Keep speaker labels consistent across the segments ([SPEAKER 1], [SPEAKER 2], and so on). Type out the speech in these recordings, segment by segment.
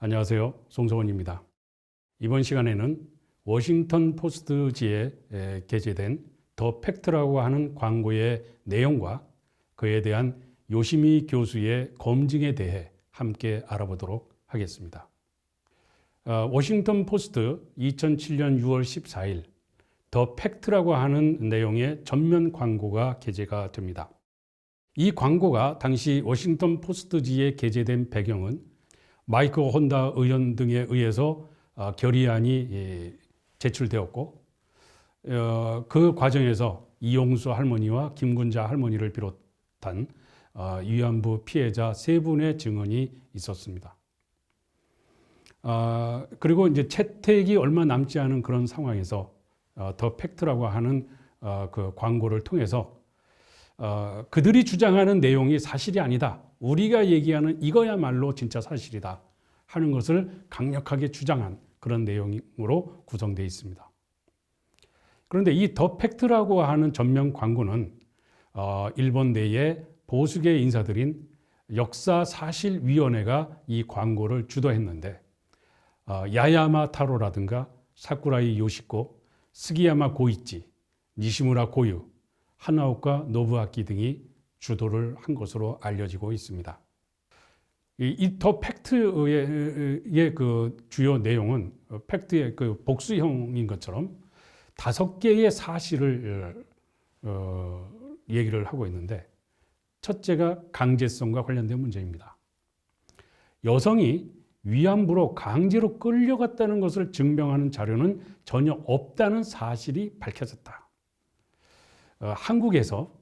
[SPEAKER 1] 안녕하세요. 송성원입니다. 이번 시간에는 워싱턴 포스트지에 게재된 더 팩트라고 하는 광고의 내용과 그에 대한 요시미 교수의 검증에 대해 함께 알아보도록 하겠습니다. 워싱턴 포스트 2007년 6월 14일 더 팩트라고 하는 내용의 전면 광고가 게재가 됩니다. 이 광고가 당시 워싱턴 포스트지에 게재된 배경은 마이크 혼다 의원 등에 의해서 결의안이 제출되었고 그 과정에서 이용수 할머니와 김군자 할머니를 비롯한 위안부 피해자 3분의 증언이 있었습니다. 그리고 이제 채택이 얼마 남지 않은 그런 상황에서 더 팩트라고 하는 그 광고를 통해서 그들이 주장하는 내용이 사실이 아니다. 우리가 얘기하는 이거야말로 진짜 사실이다 하는 것을 강력하게 주장한 그런 내용으로 구성되어 있습니다. 그런데 이 더 팩트라고 하는 전면 광고는 일본 내의 보수계 인사들인 역사사실위원회가 이 광고를 주도했는데 야야마 타로라든가 사쿠라이 요시코, 스기야마 고이치, 니시무라 고유, 하나오카 노부아키 등이 주도를 한 것으로 알려지고 있습니다. 이 더 팩트의 그 주요 내용은 팩트의 그 복수형인 것처럼 5개의 사실을 얘기를 하고 있는데, 첫째가 강제성과 관련된 문제입니다. 여성이 위안부로 강제로 끌려갔다는 것을 증명하는 자료는 전혀 없다는 사실이 밝혀졌다. 한국에서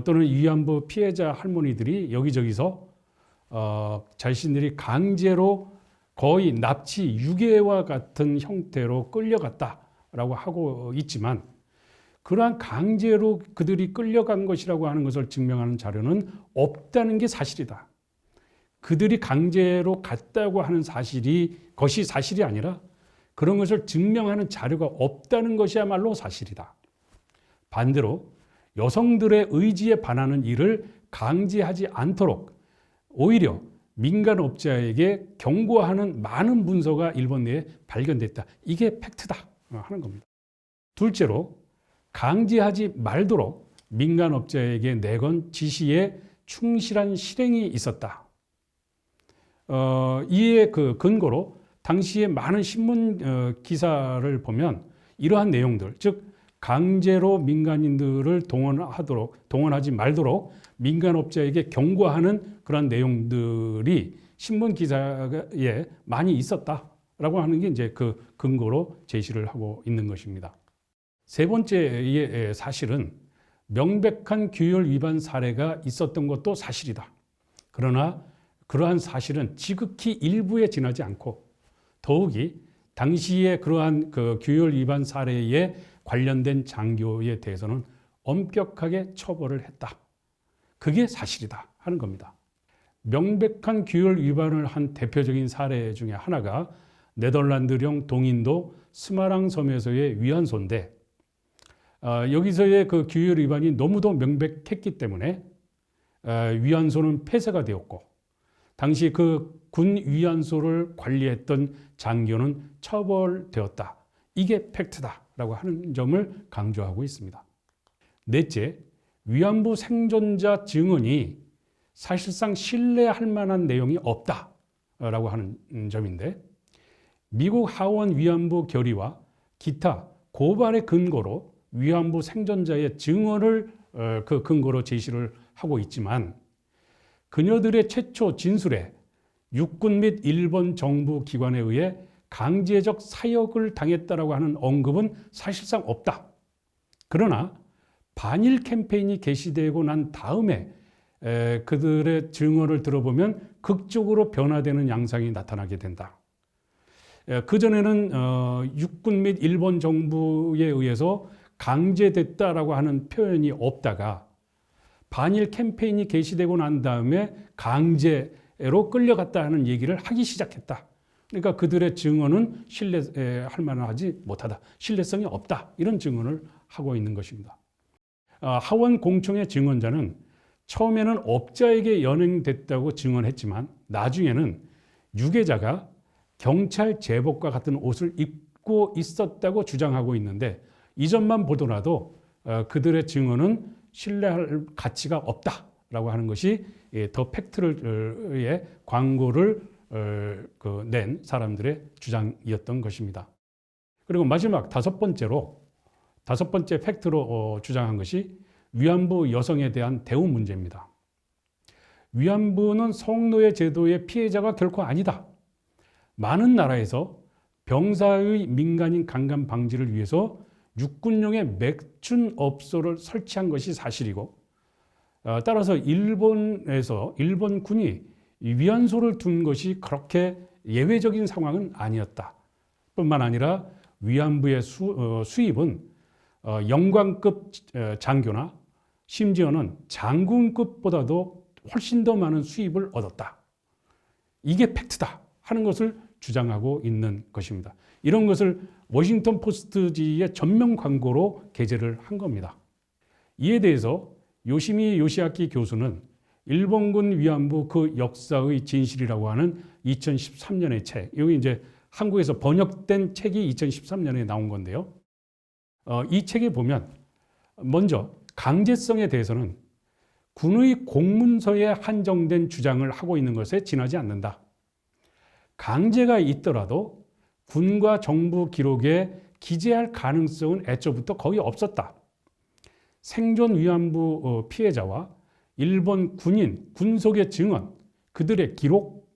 [SPEAKER 1] 또는 위안부 피해자 할머니들이 여기저기서 자신들이 강제로 거의 납치, 유괴와 같은 형태로 끌려갔다라고 하고 있지만, 그러한 강제로 그들이 끌려간 것이라고 하는 것을 증명하는 자료는 없다는 게 사실이다. 그들이 강제로 갔다고 하는 것이 사실이 아니라 그런 것을 증명하는 자료가 없다는 것이야말로 사실이다. 반대로 여성들의 의지에 반하는 일을 강제하지 않도록 오히려 민간업자에게 경고하는 많은 문서가 일본 내에 발견됐다. 이게 팩트다 하는 겁니다. 둘째로, 강제하지 말도록 민간업자에게 내건 지시에 충실한 실행이 있었다. 이에 그 근거로 당시에 많은 신문 기사를 보면 이러한 내용들, 즉 강제로 민간인들을 동원하지 말도록 민간업자에게 경고하는 그런 내용들이 신문 기사에 많이 있었다라고 하는 게 이제 그 근거로 제시를 하고 있는 것입니다. 세 번째의 사실은 명백한 규율 위반 사례가 있었던 것도 사실이다. 그러나 그러한 사실은 지극히 일부에 지나지 않고 더욱이 당시에 그러한 그 규율 위반 사례에 관련된 장교에 대해서는 엄격하게 처벌을 했다. 그게 사실이다 하는 겁니다. 명백한 규율 위반을 한 대표적인 사례 중에 하나가 네덜란드령 동인도 스마랑 섬에서의 위안소인데, 여기서의 그 규율 위반이 너무도 명백했기 때문에 위안소는 폐쇄가 되었고, 당시 그 군 위안소를 관리했던 장교는 처벌되었다. 이게 팩트다라고 하는 점을 강조하고 있습니다. 넷째, 위안부 생존자 증언이 사실상 신뢰할 만한 내용이 없다라고 하는 점인데, 미국 하원 위안부 결의와 기타 고발의 근거로 위안부 생존자의 증언을 그 근거로 제시를 하고 있지만, 그녀들의 최초 진술에 육군 및 일본 정부 기관에 의해 강제적 사역을 당했다라고 하는 언급은 사실상 없다. 그러나 반일 캠페인이 개시되고 난 다음에 그들의 증언을 들어보면 극적으로 변화되는 양상이 나타나게 된다. 그전에는 육군 및 일본 정부에 의해서 강제됐다라고 하는 표현이 없다가 반일 캠페인이 개시되고 난 다음에 강제로 끌려갔다 하는 얘기를 하기 시작했다. 그러니까 그들의 증언은 신뢰할 만하지 못하다. 신뢰성이 없다. 이런 증언을 하고 있는 것입니다. 하원 공청회 증언자는 처음에는 업자에게 연행됐다고 증언했지만 나중에는 유괴자가 경찰 제복과 같은 옷을 입고 있었다고 주장하고 있는데 이 점만 보더라도 그들의 증언은 신뢰할 가치가 없다라고 하는 것이 더 팩트의 광고를 낸 사람들의 주장이었던 것입니다. 그리고 마지막 다섯 번째 팩트로 주장한 것이 위안부 여성에 대한 대우 문제입니다. 위안부는 성노예 제도의 피해자가 결코 아니다. 많은 나라에서 병사의 민간인 강간 방지를 위해서 육군용의 맥춘업소를 설치한 것이 사실이고 따라서 일본 군이 위안소를 둔 것이 그렇게 예외적인 상황은 아니었다. 뿐만 아니라 위안부의 수입은 영관급 장교나 심지어는 장군급보다도 훨씬 더 많은 수입을 얻었다. 이게 팩트다 하는 것을 주장하고 있는 것입니다. 이런 것을 워싱턴 포스트지의 전면 광고로 게재를 한 겁니다. 이에 대해서 요시미 요시아키 교수는 일본군 위안부 그 역사의 진실이라고 하는 2013년의 책, 여기 이제 한국에서 번역된 책이 2013년에 나온 건데요. 이 책에 보면 먼저 강제성에 대해서는 군의 공문서에 한정된 주장을 하고 있는 것에 지나지 않는다. 강제가 있더라도 군과 정부 기록에 기재할 가능성은 애초부터 거의 없었다. 생존 위안부 피해자와 일본 군인, 군속의 증언, 그들의 기록,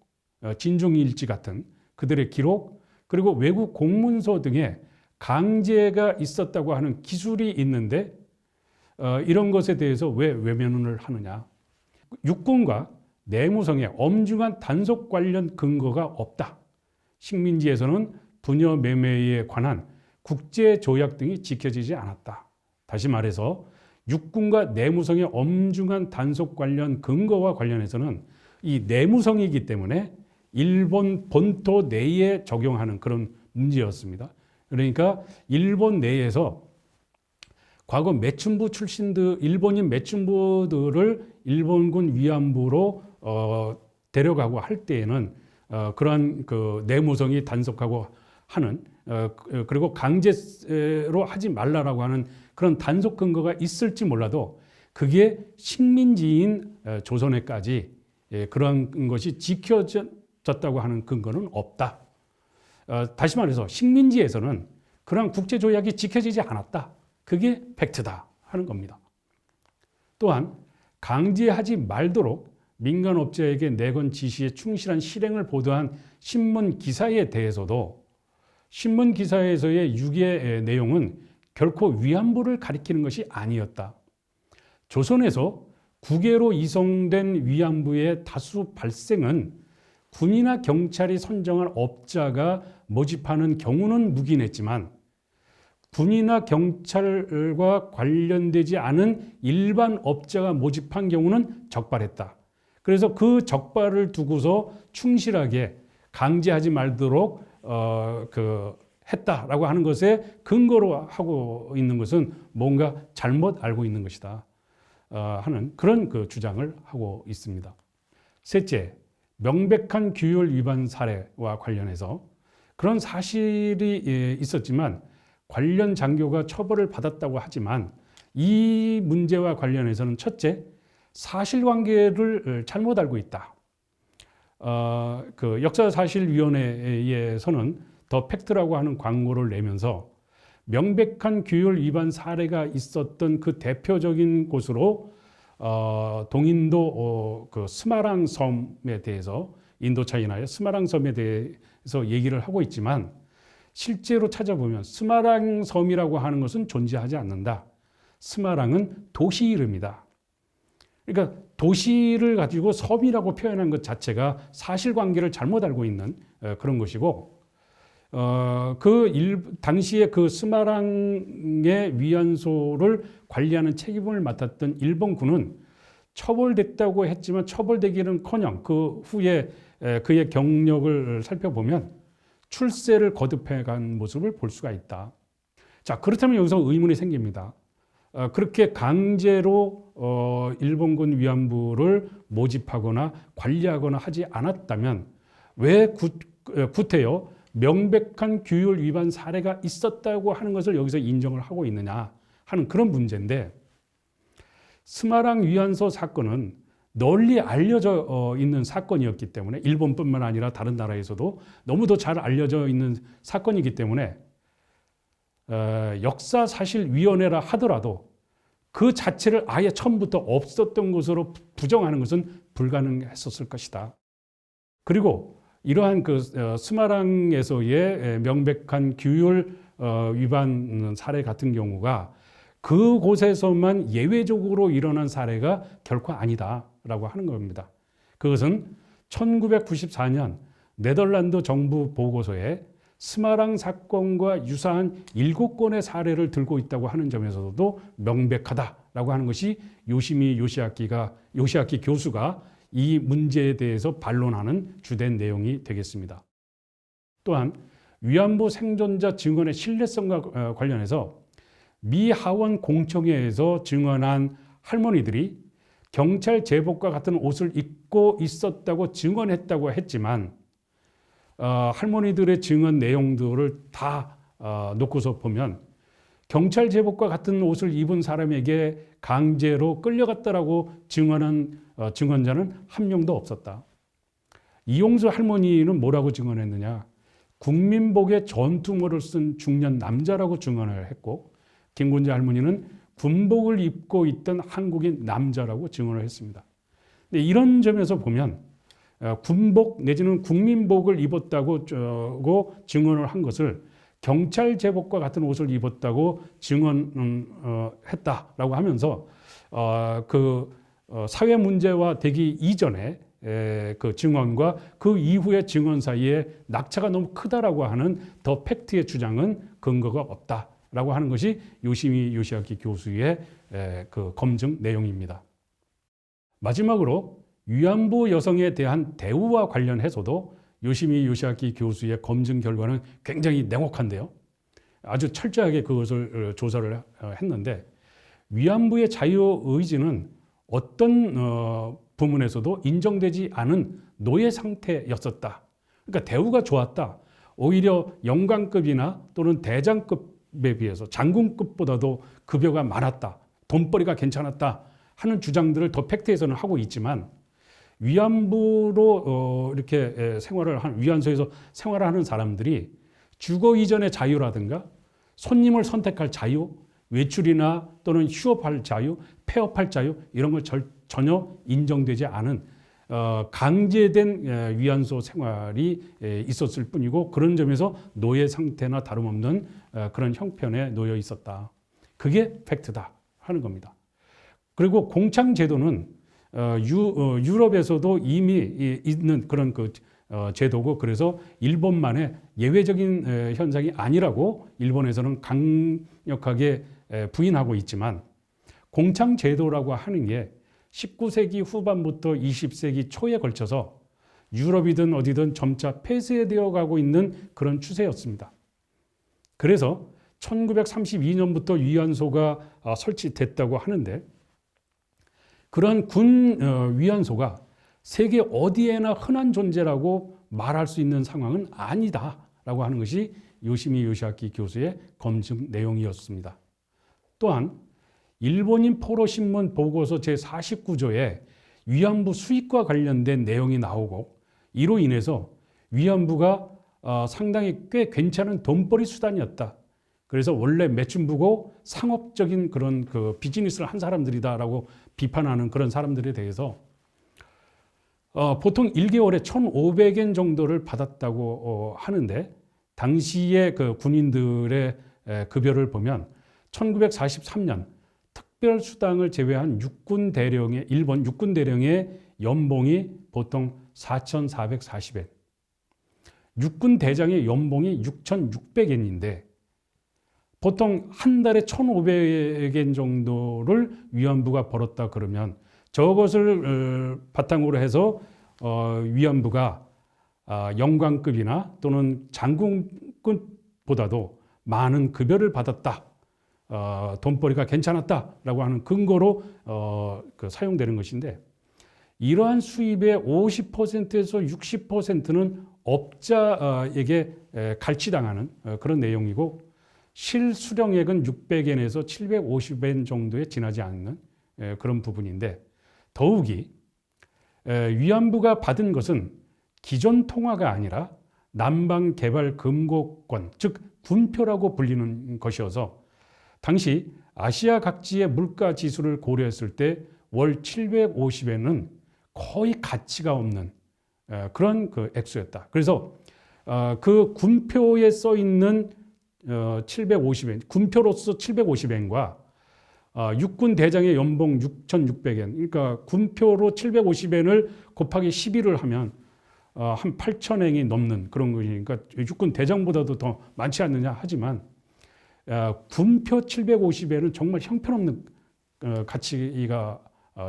[SPEAKER 1] 진중일지 같은 그들의 기록, 그리고 외국 공문서 등에 강제가 있었다고 하는 기술이 있는데 이런 것에 대해서 왜 외면을 하느냐. 육군과 내무성의 엄중한 단속 관련 근거가 없다. 식민지에서는 부녀 매매에 관한 국제조약 등이 지켜지지 않았다. 다시 말해서 육군과 내무성의 엄중한 단속 관련 근거와 관련해서는 이 내무성이기 때문에 일본 본토 내에 적용하는 그런 문제였습니다. 그러니까 일본 내에서 과거 매춘부 출신들, 일본인 매춘부들을 일본군 위안부로 데려가고 할 때에는 그러한 그 내무성이 단속하고 하는 그리고 강제로 하지 말라라고 하는 그런 단속 근거가 있을지 몰라도 그게 식민지인 조선에까지 그러한 것이 지켜졌다고 하는 근거는 없다. 다시 말해서 식민지에서는 그러한 국제조약이 지켜지지 않았다. 그게 팩트다 하는 겁니다. 또한 강제하지 말도록 민간업자에게 내건 지시에 충실한 실행을 보도한 신문 기사에 대해서도 신문 기사에서의 유괴 내용은 결코 위안부를 가리키는 것이 아니었다. 조선에서 국외로 이송된 위안부의 다수 발생은 군이나 경찰이 선정한 업자가 모집하는 경우는 묵인했지만 군이나 경찰과 관련되지 않은 일반 업자가 모집한 경우는 적발했다. 그래서 그 적발을 두고서 충실하게 강제하지 말도록 했다라고 하는 것에 근거로 하고 있는 것은 뭔가 잘못 알고 있는 것이다 하는 그런 그 주장을 하고 있습니다. 셋째, 명백한 규율 위반 사례와 관련해서 그런 사실이 있었지만 관련 장교가 처벌을 받았다고 하지만 이 문제와 관련해서는 첫째, 사실관계를 잘못 알고 있다. 그 역사사실위원회에서는 더 팩트라고 하는 광고를 내면서 명백한 규율 위반 사례가 있었던 그 대표적인 곳으로 동인도 그 스마랑 섬에 대해서 인도차이나의 스마랑 섬에 대해서 얘기를 하고 있지만 실제로 찾아보면 스마랑 섬이라고 하는 것은 존재하지 않는다. 스마랑은 도시 이름이다. 그러니까 도시를 가지고 섬이라고 표현한 것 자체가 사실관계를 잘못 알고 있는 그런 것이고 당시에 그 스마랑의 위안소를 관리하는 책임을 맡았던 일본군은 처벌됐다고 했지만 처벌되기는커녕 그 후에 그의 경력을 살펴보면 출세를 거듭해간 모습을 볼 수가 있다. 자, 그렇다면 여기서 의문이 생깁니다. 그렇게 강제로 일본군 위안부를 모집하거나 관리하거나 하지 않았다면 왜 구태여 명백한 규율 위반 사례가 있었다고 하는 것을 여기서 인정을 하고 있느냐 하는 그런 문제인데, 스마랑 위안소 사건은 널리 알려져 있는 사건이었기 때문에, 일본뿐만 아니라 다른 나라에서도 너무도 잘 알려져 있는 사건이기 때문에 역사사실위원회라 하더라도 그 자체를 아예 처음부터 없었던 것으로 부정하는 것은 불가능했었을 것이다. 그리고 이러한 스마랑에서의 명백한 규율 위반 사례 같은 경우가 그곳에서만 예외적으로 일어난 사례가 결코 아니다라고 하는 겁니다. 그것은 1994년 네덜란드 정부 보고서에 스마랑 사건과 유사한 7건의 사례를 들고 있다고 하는 점에서도 명백하다라고 하는 것이 요시미 요시아키 교수가 이 문제에 대해서 반론하는 주된 내용이 되겠습니다. 또한 위안부 생존자 증언의 신뢰성과 관련해서 미 하원 공청회에서 증언한 할머니들이 경찰 제복과 같은 옷을 입고 있었다고 증언했다고 했지만, 할머니들의 증언 내용들을 다 놓고서 보면 경찰 제복과 같은 옷을 입은 사람에게 강제로 끌려갔다라고 증언한 증언자는 한 명도 없었다. 이용수 할머니는 뭐라고 증언했느냐? 국민복에 전투모를 쓴 중년 남자라고 증언을 했고, 김군자 할머니는 군복을 입고 있던 한국인 남자라고 증언을 했습니다. 근데 이런 점에서 보면 군복 내지는 국민복을 입었다고 증언을 한 것을 경찰 제복과 같은 옷을 입었다고 증언했다라고 하면서 사회 문제화 되기 이전에 그 증언과 그 이후의 증언 사이에 낙차가 너무 크다라고 하는 더 팩트의 주장은 근거가 없다라고 하는 것이 요시미 요시아키 교수의 그 검증 내용입니다. 마지막으로 위안부 여성에 대한 대우와 관련해서도 요시미 요시아키 교수의 검증 결과는 굉장히 냉혹한데요. 아주 철저하게 그것을 조사를 했는데, 위안부의 자유의지는 어떤 부문에서도 인정되지 않은 노예 상태였었다. 그러니까 대우가 좋았다. 오히려 영관급이나 또는 대장급에 비해서 장군급보다도 급여가 많았다. 돈벌이가 괜찮았다 하는 주장들을 더 팩트에서는 하고 있지만, 위안부로 이렇게 위안소에서 생활을 하는 사람들이 주거 이전의 자유라든가 손님을 선택할 자유, 외출이나 또는 휴업할 자유, 폐업할 자유, 이런 걸 전혀 인정되지 않은 강제된 위안소 생활이 있었을 뿐이고, 그런 점에서 노예 상태나 다름없는 그런 형편에 놓여 있었다. 그게 팩트다 하는 겁니다. 그리고 공창제도는 유럽에서도 이미 있는 그런 제도고, 그래서 일본만의 예외적인 현상이 아니라고 일본에서는 강력하게 부인하고 있지만, 공창제도라고 하는 게 19세기 후반부터 20세기 초에 걸쳐서 유럽이든 어디든 점차 폐쇄되어 가고 있는 그런 추세였습니다. 그래서 1932년부터 위안소가 설치됐다고 하는데, 그런 군 위안소가 세계 어디에나 흔한 존재라고 말할 수 있는 상황은 아니다라고 하는 것이 요시미 요시아키 교수의 검증 내용이었습니다. 또한 일본인 포로신문 보고서 제49조에 위안부 수입과 관련된 내용이 나오고, 이로 인해서 위안부가 상당히 꽤 괜찮은 돈벌이 수단이었다. 그래서 원래 매춘부고 상업적인 그런 비즈니스를 한 사람들이다라고 비판하는 그런 사람들에 대해서 보통 1개월에 1,500엔 정도를 받았다고 하는데, 당시의 그 군인들의 급여를 보면 1943년 특별수당을 제외한 일본 육군 대령의 연봉이 보통 4,440엔, 육군 대장의 연봉이 6,600엔인데 보통 한 달에 1,500엔 정도를 위안부가 벌었다 그러면 저것을 바탕으로 해서 위안부가 영관급이나 또는 장군급보다도 많은 급여를 받았다. 돈벌이가 괜찮았다라고 하는 근거로 사용되는 것인데 이러한 수입의 50%에서 60%는 업자에게 갈취당하는 그런 내용이고 실수령액은 600엔에서 750엔 정도에 지나지 않는 그런 부분인데 더욱이 위안부가 받은 것은 기존 통화가 아니라 남방개발금고권 즉 군표라고 불리는 것이어서 당시 아시아 각지의 물가 지수를 고려했을 때 월 750엔은 거의 가치가 없는 그런 그 액수였다. 그래서 그 군표에 써 있는 750엔, 군표로서 750엔과 육군 대장의 연봉 6,600엔, 그러니까 군표로 750엔을 곱하기 12를 하면 한 8,000엔이 넘는 그런 거니까 육군 대장보다도 더 많지 않느냐 하지만 군표 750엔은 정말 형편없는 가치가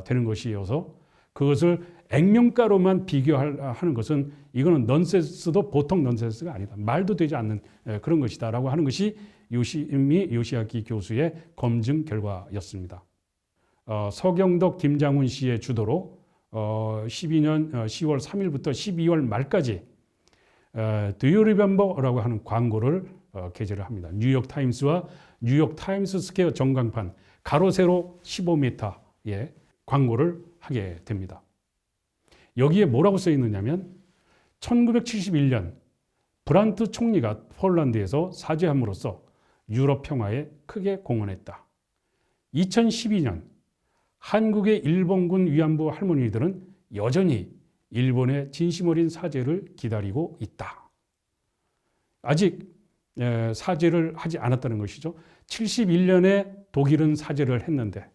[SPEAKER 1] 되는 것이어서 그것을 액면가로만 비교하는 것은 이거는 넌센스도 보통 넌센스가 아니다. 말도 되지 않는 그런 것이다라고 하는 것이 요시미 요시아키 교수의 검증 결과였습니다. 서경덕 김장훈 씨의 주도로 12년 10월 3일부터 12월 말까지 Do you remember라고 하는 광고를 게재를 합니다. 뉴욕 타임스와 뉴욕 타임스 스퀘어 전광판 가로 세로 15m의 광고를 하게 됩니다. 여기에 뭐라고 써 있느냐면 1971년 브란트 총리가 폴란드에서 사죄함으로써 유럽 평화에 크게 공헌했다. 2012년 한국의 일본군 위안부 할머니들은 여전히 일본의 진심 어린 사죄를 기다리고 있다. 아직 사죄를 하지 않았다는 것이죠. 71년에 독일은 사죄를 했는데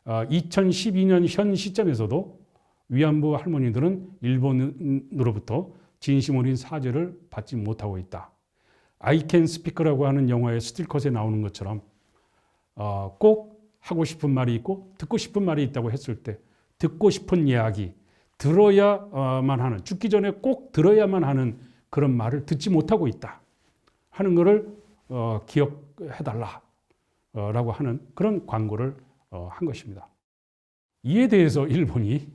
[SPEAKER 1] 2012년 현 시점에서도 위안부 할머니들은 일본으로부터 진심 어린 사죄를 받지 못하고 있다. I Can Speak라고 하는 영화의 스틸컷에 나오는 것처럼 꼭 하고 싶은 말이 있고 듣고 싶은 말이 있다고 했을 때 듣고 싶은 이야기, 들어야만 하는, 죽기 전에 꼭 들어야만 하는 그런 말을 듣지 못하고 있다 하는 것을 기억해달라라고 하는 그런 광고를 한 것입니다. 이에 대해서 일본이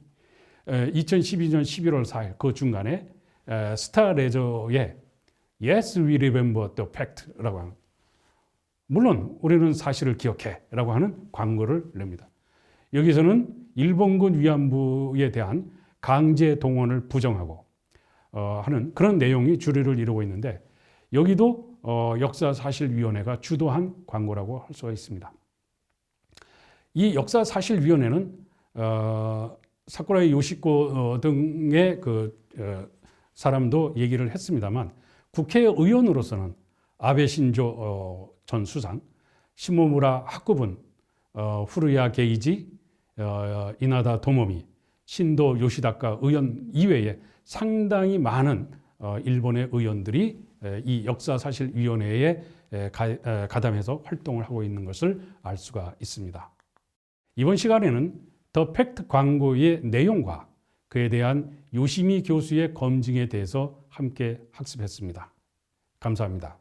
[SPEAKER 1] 2012년 11월 4일 그 중간에 스타레저에 Yes, we remember the fact라고 하는, 물론 우리는 사실을 기억해라고 하는 광고를 냅니다. 여기서는 일본군 위안부에 대한 강제 동원을 부정하고 하는 그런 내용이 주류를 이루고 있는데 여기도 역사사실위원회가 주도한 광고라고 할 수가 있습니다. 이 역사사실위원회는 사쿠라이 요시코 등의 사람도 얘기를 했습니다만 국회의원으로서는 아베 신조 전 수상, 시모무라 학구분, 후르야 게이지, 이나다 도모미, 신도 요시다카 의원 이외에 상당히 많은 일본의 의원들이 이 역사사실위원회에 가담해서 활동을 하고 있는 것을 알 수가 있습니다. 이번 시간에는 더 팩트 광고의 내용과 그에 대한 요시미 교수의 검증에 대해서 함께 학습했습니다. 감사합니다.